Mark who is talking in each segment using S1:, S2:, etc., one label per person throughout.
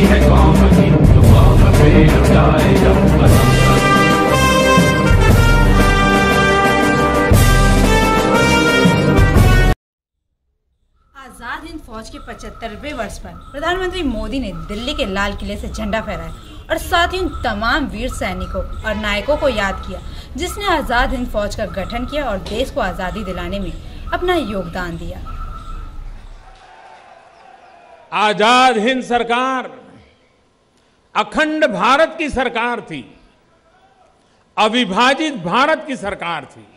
S1: है कौम की, तो कौम पे लुटाए जब
S2: आज़ाद हिंद फौज के 75वें वर्ष पर प्रधानमंत्री मोदी ने दिल्ली के लाल किले से झंडा फहराया और साथ ही उन तमाम वीर सैनिकों और नायकों को याद किया जिसने आज़ाद हिंद फौज का गठन किया और देश को आज़ादी दिलाने में अपना योगदान दिया।
S3: आजाद हिंद सरकार अखंड भारत की सरकार थी, अविभाजित भारत की सरकार थी।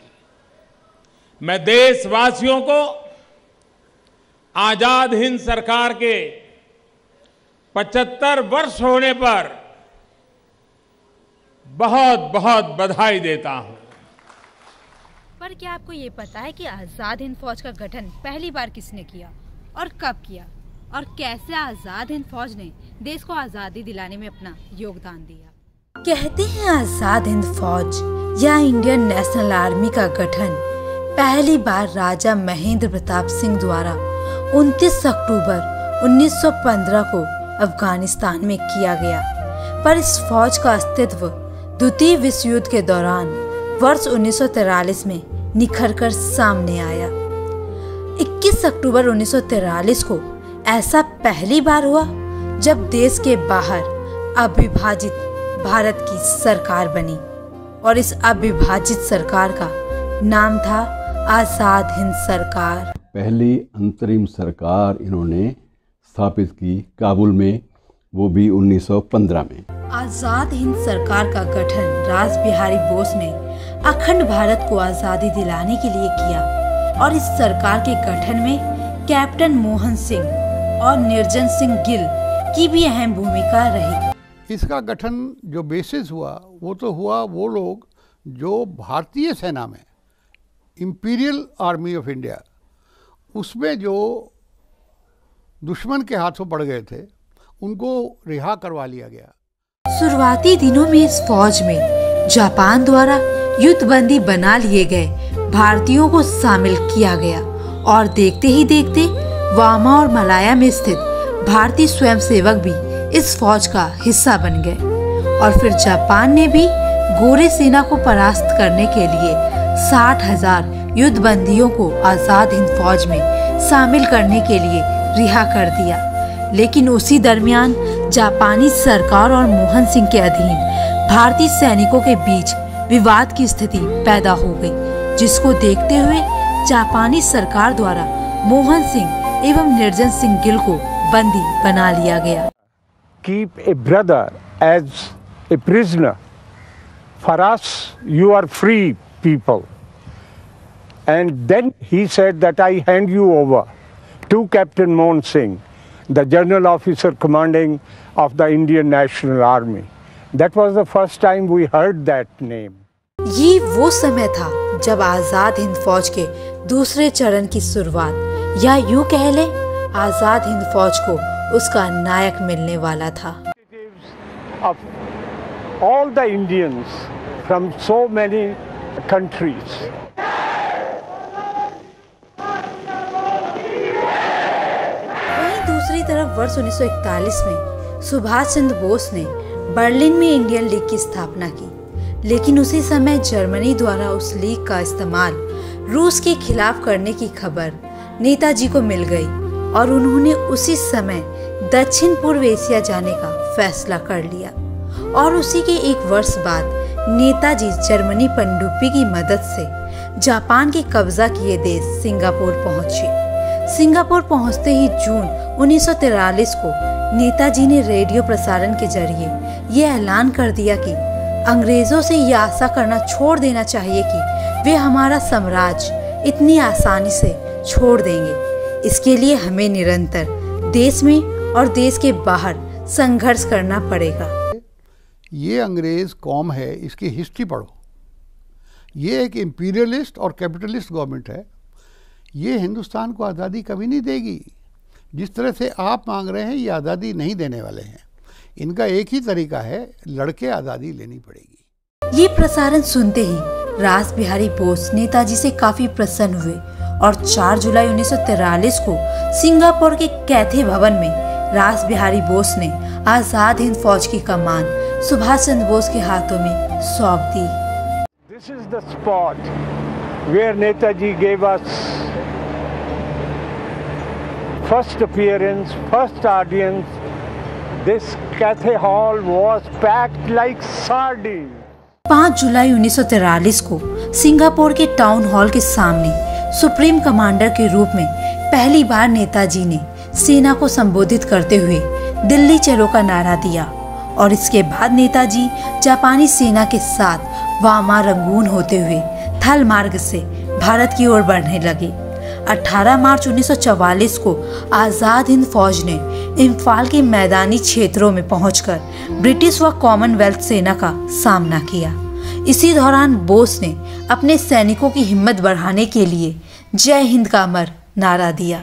S3: मैं देशवासियों को आजाद हिंद सरकार के 75 वर्ष होने पर बहुत बहुत बधाई देता हूं।
S2: पर क्या आपको ये पता है कि आज़ाद हिंद फौज का गठन पहली बार किसने किया और कब किया, और कैसे आज़ाद हिंद फौज ने देश को आज़ादी दिलाने में अपना योगदान दिया? कहते हैं आज़ाद हिंद फौज या इंडियन नेशनल आर्मी का गठन पहली बार राजा महेंद्र प्रताप सिंह द्वारा 29 अक्टूबर 1915 को अफगानिस्तान में किया गया। पर इस फौज का अस्तित्व द्वितीय विश्व युद्ध के दौरान वर्ष 1943 में निखरकर सामने आया। 21 अक्टूबर 1943 को ऐसा पहली बार हुआ जब देश के बाहर अविभाजित भारत की सरकार बनी और इस अविभाजित सरकार का नाम था आज़ाद हिंद सरकार।
S4: पहली अंतरिम सरकार इन्होंने स्थापित की काबुल में, वो भी 1915 में।
S2: आज़ाद हिंद सरकार का गठन रास बिहारी बोस ने अखंड भारत को आज़ादी दिलाने के लिए किया और इस सरकार के गठन में कैप्टन मोहन सिंह और निर्जन सिंह गिल की भी अहम भूमिका रही।
S5: इसका गठन जो बेसिस हुआ वो तो हुआ वो लोग जो भारतीय सेना में इंपीरियल आर्मी ऑफ इंडिया उसमें जो दुश्मन के हाथों पड़ गए थे उनको रिहा करवा लिया गया।
S2: शुरुआती दिनों में इस फौज में जापान द्वारा युद्धबंदी बना लिए गए भारतीयों को शामिल किया गया और देखते ही देखते वामा और मलाया में स्थित भारतीय स्वयंसेवक भी इस फौज का हिस्सा बन गए और फिर जापान ने भी गोरे सेना को परास्त करने के लिए 60,000 युद्धबंदियों को आज़ाद हिंद फौज में शामिल करने के लिए रिहा कर दिया। लेकिन उसी दरमियान जापानी सरकार और मोहन सिंह के अधीन भारतीय सैनिकों के बीच विवाद की स्थिति पैदा हो गई, जिसको देखते हुए जापानी सरकार द्वारा मोहन सिंह एवं निर्जन सिंह गिल को बंदी बना लिया गया।
S6: Keep a brother as a prisoner. For us, you are free people. And then he said that I hand you over to Captain Mohan Singh, the general officer commanding of the Indian National Army. That was the first time we heard that name.
S2: ये वो समय था जब आज़ाद हिंद फौज के दूसरे चरण की शुरुआत या यूं कह ले आज़ाद हिंद फौज को उसका नायक मिलने वाला था।
S6: Of all the Indians from so many countries.
S2: दूसरी तरफ वर्ष 1941 में सुभाष चंद्र बोस ने बर्लिन में इंडियन लीग की स्थापना की, लेकिन उसी समय जर्मनी द्वारा उस लीग का इस्तेमाल रूस के खिलाफ करने की खबर नेताजी को मिल गई और उन्होंने उसी समय दक्षिण पूर्व एशिया जाने का फैसला कर लिया। और उसी के एक वर्ष बाद नेताजी जर्मनी पनडुब्बी की मदद से जापान के कब्जा किए देश सिंगापुर पहुंचे। सिंगापुर पहुंचते ही जून 1943 को नेताजी ने रेडियो प्रसारण के जरिए ये ऐलान कर दिया कि अंग्रेजों से ये आशा करना छोड़ देना चाहिए कि वे हमारा साम्राज्य इतनी आसानी से छोड़ देंगे। इसके लिए हमें निरंतर देश में और देश के बाहर संघर्ष करना पड़ेगा।
S5: ये अंग्रेज कौम है, इसकी हिस्ट्री पढ़ो। ये एक इंपीरियलिस्ट और कैपिटलिस्ट गवर्नमेंट है। ये हिंदुस्तान को आज़ादी कभी नहीं देगी। जिस तरह से आप मांग रहे हैं ये आज़ादी नहीं देने वाले हैं। इनका एक ही तरीका है, लड़के आज़ादी लेनी पड़ेगी।
S2: ये प्रसारण सुनते ही रास बिहारी बोस नेताजी से काफी प्रसन्न हुए और 4 जुलाई 1943 को सिंगापुर के कैथे भवन में रास बिहारी बोस ने आजाद हिंद फौज की कमान सुभाष चंद्र बोस के हाथों में सौंप दी।
S6: This is the spot where Netaji gave us first appearance, first audience. This Cathay Hall was packed like sardines.
S2: 5 जुलाई 1943 को सिंगापुर के टाउन हॉल के सामने सुप्रीम कमांडर के रूप में पहली बार नेताजी ने सेना को संबोधित करते हुए दिल्ली चलो का नारा दिया और इसके बाद नेताजी जापानी सेना के साथ वामा रंगून होते हुए थल मार्ग से भारत की ओर बढ़ने लगे। 18 मार्च 1944 को आज़ाद हिंद फौज ने इम्फाल के मैदानी क्षेत्रों में पहुंचकर ब्रिटिश व कॉमनवेल्थ सेना का सामना किया। इसी दौरान बोस ने अपने सैनिकों की हिम्मत बढ़ाने के लिए जय हिंद का अमर नारा दिया।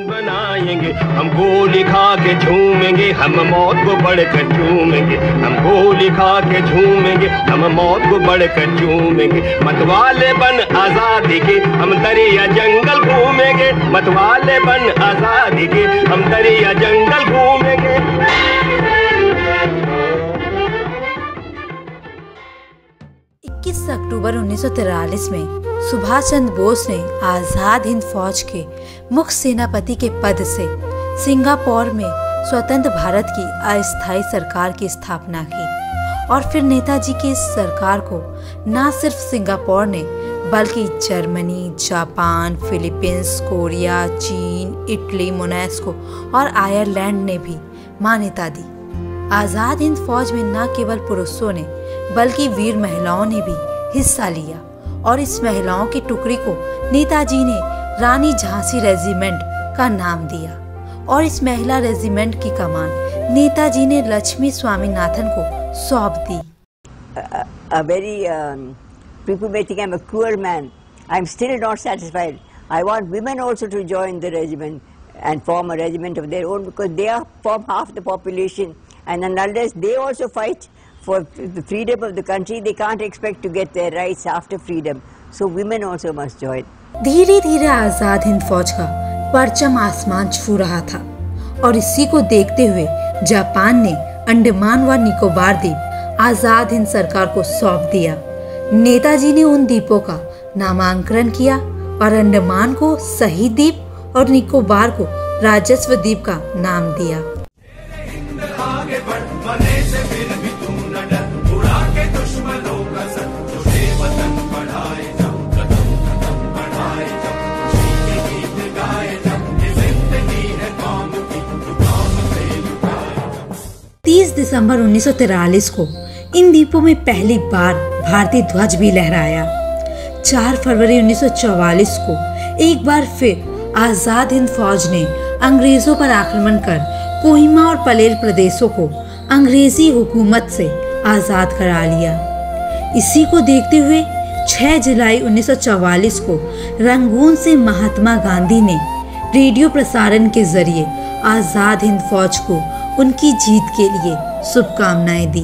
S7: बनाएंगे हम गोली खा के झूमेंगे, हम मौत को बढ़कर झूमेंगे, हम गोली खा के झूमेंगे, हम मौत को बढ़कर झूमेंगे। मतवाले बन आजादी के हम दरिया जंगल घूमेंगे, मतवाले बन आजादी के हम दरिया जंगल घूमेंगे।
S2: 21 अक्टूबर 1943 में सुभाष चंद्र बोस ने आजाद हिंद फौज के मुख्य सेनापति के पद से सिंगापुर में स्वतंत्र भारत की अस्थायी सरकार की स्थापना की और फिर नेताजी की इस सरकार को न सिर्फ सिंगापुर ने बल्कि जर्मनी, जापान, फिलीपींस, कोरिया, चीन, इटली, मोनास्को और आयरलैंड ने भी मान्यता दी। आजाद हिंद फौज में न केवल पुरुषों ने बल्कि वीर महिलाओं ने भी हिस्सा लिया और इस महिलाओं की टुकड़ी को नेताजी ने रानी झांसी रेजिमेंट का नाम दिया और इस महिला रेजिमेंट की कमान नेताजी ने लक्ष्मी स्वामीनाथन को सौंप दी।
S8: People may think I'm a cruel man. I'm still not satisfied. I want women also to join the regiment and form a regiment of their own because they form half the population, and unless they also fight for the freedom of the country, they can't expect to get their rights after freedom. So women also must join.
S2: धीरे धीरे आजाद हिंद फौज का परचम आसमान छू रहा था और इसी को देखते हुए जापान ने अंडमान व निकोबार द्वीप आजाद हिंद सरकार को सौंप दिया। नेताजी ने उन द्वीपों का नामांकन किया और अंडमान को शहीद द्वीप और निकोबार को राजस्व द्वीप का नाम दिया। दिसंबर 1943 को इन द्वीपों में पहली बार भारतीय ध्वज भी लहराया। 4 फरवरी 1944 को एक बार फिर आजाद हिंद फौज ने अंग्रेजों पर आक्रमण कर कोहिमा और पलेर प्रदेशों को अंग्रेजी हुकूमत से आजाद करा लिया। इसी को देखते हुए 6 जुलाई 1944 को रंगून से महात्मा गांधी ने रेडियो प्रसारण के जरिए आजाद हिंद फौज को उनकी जीत के लिए शुभकामनाएं दी।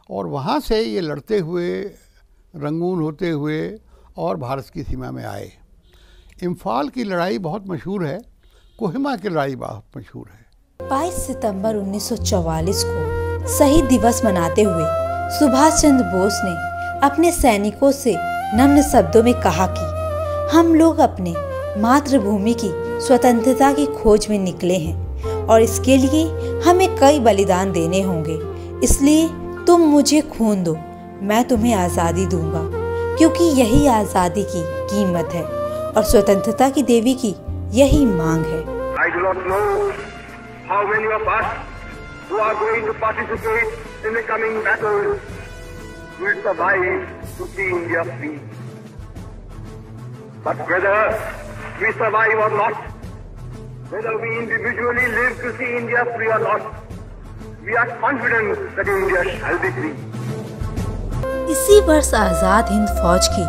S5: और वहाँ से ये लड़ते हुए रंगून होते हुए और भारत की सीमा में आए। इम्फाल की लड़ाई बहुत मशहूर है, कोहिमा की लड़ाई बहुत मशहूर है।
S2: 22 सितंबर 1944 को शहीद दिवस मनाते हुए सुभाष चंद्र बोस ने अपने सैनिकों से नम्र शब्दों में कहा कि हम लोग अपने मातृभूमि की स्वतंत्रता की खोज में निकले हैं और इसके लिए हमें कई बलिदान देने होंगे। इसलिए तुम मुझे खून दो, मैं तुम्हें आज़ादी दूंगा, क्योंकि यही आज़ादी की कीमत है और स्वतंत्रता की देवी की यही मांग है।
S9: I do not know how many of us who are going to participate in the coming battle will survive to see India free. But whether we survive or not, whether we individually live to see India free or not, we are confident that India shall be free.
S2: इसी वर्ष आजाद हिंद फौज की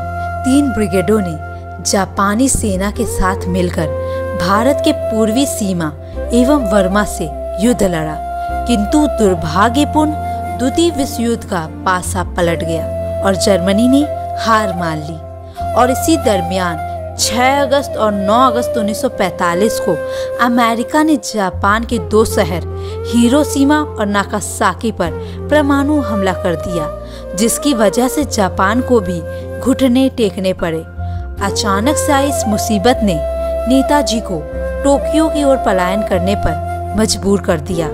S2: 3 ब्रिगेडों ने जापानी सेना के साथ मिलकर भारत के पूर्वी सीमा एवं वर्मा से युद्ध लड़ा, किंतु दुर्भाग्यपूर्ण द्वितीय विश्व युद्ध का पासा पलट गया और जर्मनी ने हार मान ली। और इसी दरमियान 6 अगस्त और 9 अगस्त 1945 को अमेरिका ने जापान के 2 शहर हिरोशिमा और नागासाकी पर परमाणु हमला कर दिया, जिसकी वजह से जापान को भी घुटने टेकने पड़े। अचानक से आई इस मुसीबत ने नेताजी को टोक्यो की ओर पलायन करने पर मजबूर कर दिया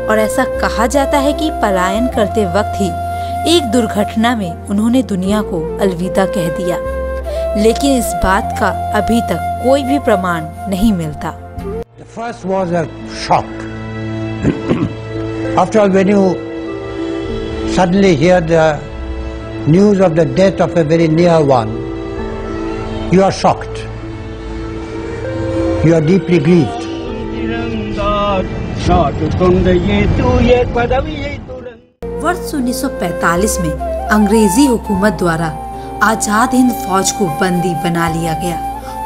S2: और ऐसा कहा जाता है कि पलायन करते वक्त ही एक दुर्घटना में उन्होंने दुनिया को अलविदा कह दिया, लेकिन इस बात का अभी तक कोई भी प्रमाण नहीं मिलता।
S10: The first was a shock. After all, when you suddenly hear the news of the death of a very near one, you are shocked. You are deeply grieved.
S2: वर्ष 1945 में अंग्रेजी हुकूमत द्वारा आजाद हिंद फौज को बंदी बना लिया गया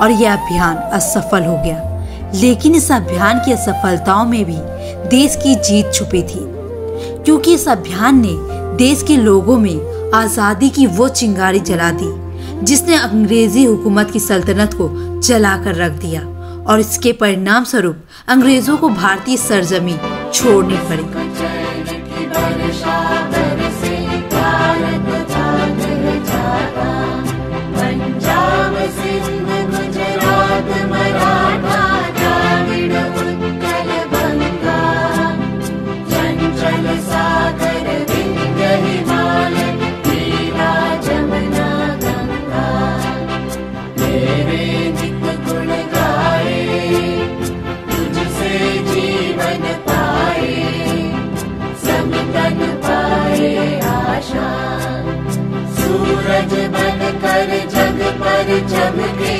S2: और यह अभियान असफल हो गया। लेकिन इस अभियान की असफलताओं में भी देश की जीत छुपी थी, क्योंकि इस अभियान ने देश के लोगों में आजादी की वो चिंगारी जला दी जिसने अंग्रेजी हुकूमत की सल्तनत को जलाकर रख दिया, और इसके परिणाम स्वरूप अंग्रेजों को भारतीय सरजमी छोड़नी पड़ी।
S11: सूरज बनकर जग पर चमके